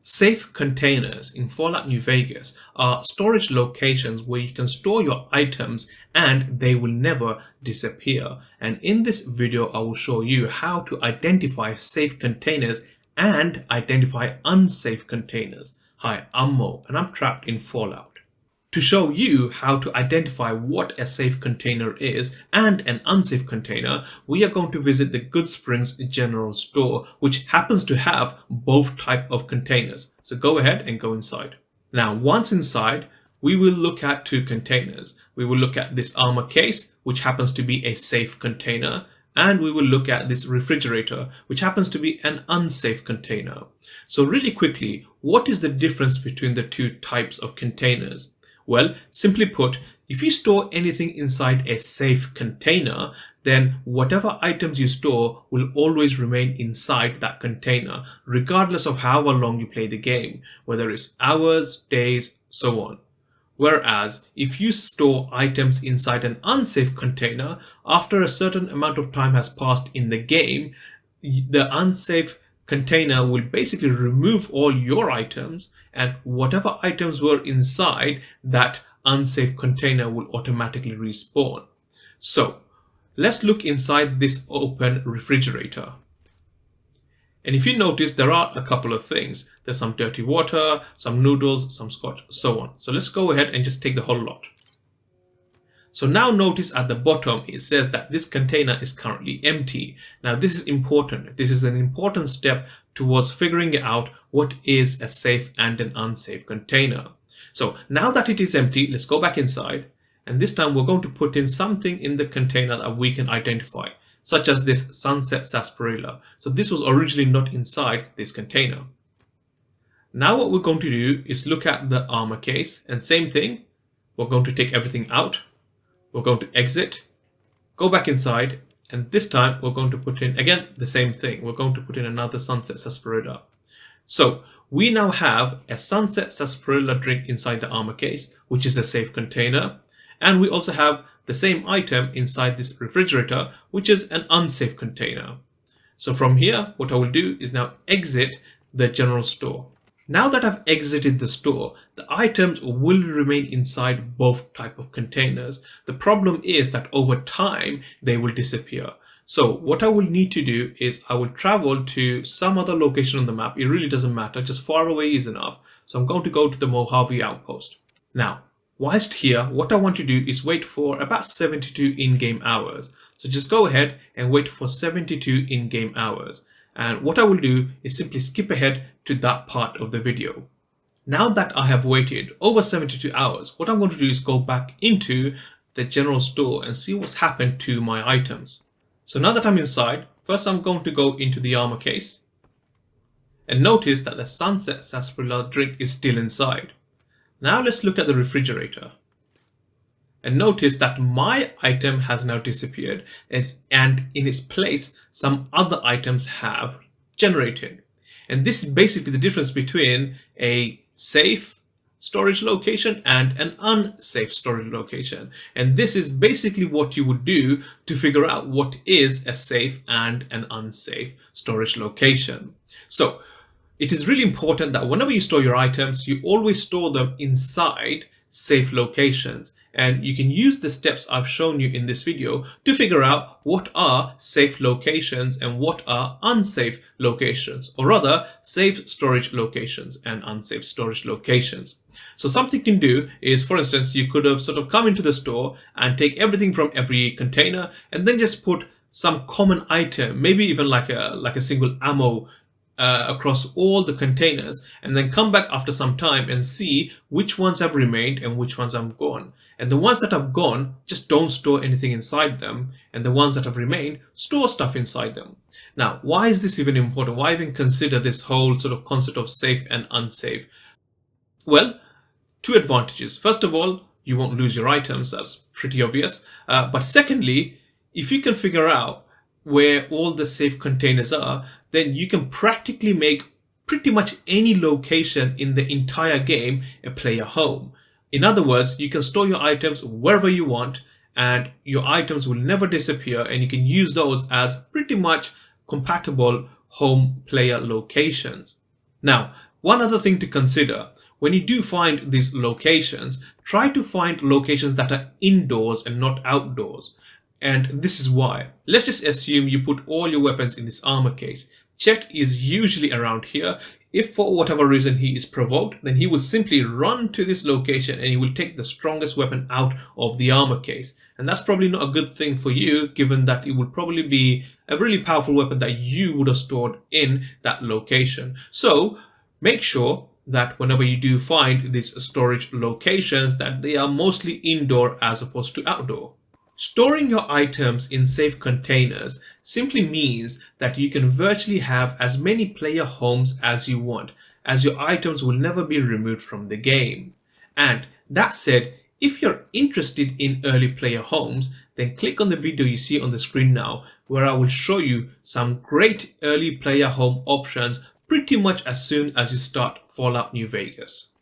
Safe containers in Fallout New Vegas are storage locations where you can store your items and they will never disappear. And in this video, I will show you how to identify safe containers and identify unsafe containers. Hi, I'm Mo and I'm trapped in Fallout. To show you how to identify what a safe container is and an unsafe container, we are going to visit the Goodsprings General Store, which happens to have both type of containers. So go ahead and go inside. Now, once inside, we will look at two containers. We will look at this armor case, which happens to be a safe container, and we will look at this refrigerator, which happens to be an unsafe container. So really quickly, what is the difference between the two types of containers? Well, simply put, if you store anything inside a safe container, then whatever items you store will always remain inside that container, regardless of however long you play the game, whether it's hours, days, so on. Whereas, if you store items inside an unsafe container, after a certain amount of time has passed in the game, the unsafe container will basically remove all your items, and whatever items were inside that unsafe container will automatically respawn. So let's look inside this open refrigerator. And if you notice, there are a couple of things. There's some dirty water, some noodles, some scotch, so on. So let's go ahead and just take the whole lot. So now notice at the bottom, it says that this container is currently empty. Now this is important. This is an important step towards figuring out what is a safe and an unsafe container. So now that it is empty, let's go back inside. And this time we're going to put in something in the container that we can identify, such as this sunset sarsaparilla. So this was originally not inside this container. Now what we're going to do is look at the armor case, and same thing, we're going to take everything out. We're going to exit, go back inside, and this time we're going to put in, again, the same thing. We're going to put in another sunset sarsaparilla. So we now have a sunset sarsaparilla drink inside the armor case, which is a safe container. And we also have the same item inside this refrigerator, which is an unsafe container. So from here, what I will do is now exit the general store. Now that I've exited the store, the items will remain inside both type of containers. The problem is that over time, they will disappear. So what I will need to do is I will travel to some other location on the map. It really doesn't matter, just far away is enough. So I'm going to go to the Mojave outpost. Now, whilst here, what I want to do is wait for about 72 in-game hours. So just go ahead and wait for 72 in-game hours. And what I will do is simply skip ahead to that part of the video. Now that I have waited over 72 hours, what I'm going to do is go back into the general store and see what's happened to my items. So now that I'm inside, first I'm going to go into the armor case and notice that the sunset sarsaparilla drink is still inside. Now let's look at the refrigerator and notice that my item has now disappeared, and in its place some other items have generated. And this is basically the difference between a safe storage location and an unsafe storage location. And this is basically what you would do to figure out what is a safe and an unsafe storage location. So it is really important that whenever you store your items, you always store them inside safe locations. And you can use the steps I've shown you in this video to figure out what are safe locations and what are unsafe locations, or rather safe storage locations and unsafe storage locations. So something you can do is, for instance, you could have sort of come into the store and take everything from every container and then just put some common item, maybe even like a single ammo across all the containers, and then come back after some time and see which ones have remained and which ones have gone. And the ones that have gone, just don't store anything inside them, and the ones that have remained, store stuff inside them. Now, why is this even important? Why even consider this whole sort of concept of safe and unsafe? Well, two advantages. First of all, you won't lose your items, that's pretty obvious. But secondly, if you can figure out where all the safe containers are, then you can practically make pretty much any location in the entire game a player home. In other words, you can store your items wherever you want, and your items will never disappear, and you can use those as pretty much compatible home player locations. Now, One other thing to consider, when you do find these locations, try to find locations that are indoors and not outdoors. And this is why. Let's just assume you put all your weapons in this armor case. Chet is usually around here. If for whatever reason he is provoked, then he will simply run to this location and he will take the strongest weapon out of the armor case. And that's probably not a good thing for you, given that it would probably be a really powerful weapon that you would have stored in that location. So make sure that whenever you do find these storage locations, that they are mostly indoor as opposed to outdoor. Storing your items in safe containers simply means that you can virtually have as many player homes as you want, as your items will never be removed from the game. And that said, if you're interested in early player homes, then click on the video you see on the screen now, where I will show you some great early player home options pretty much as soon as you start Fallout New Vegas.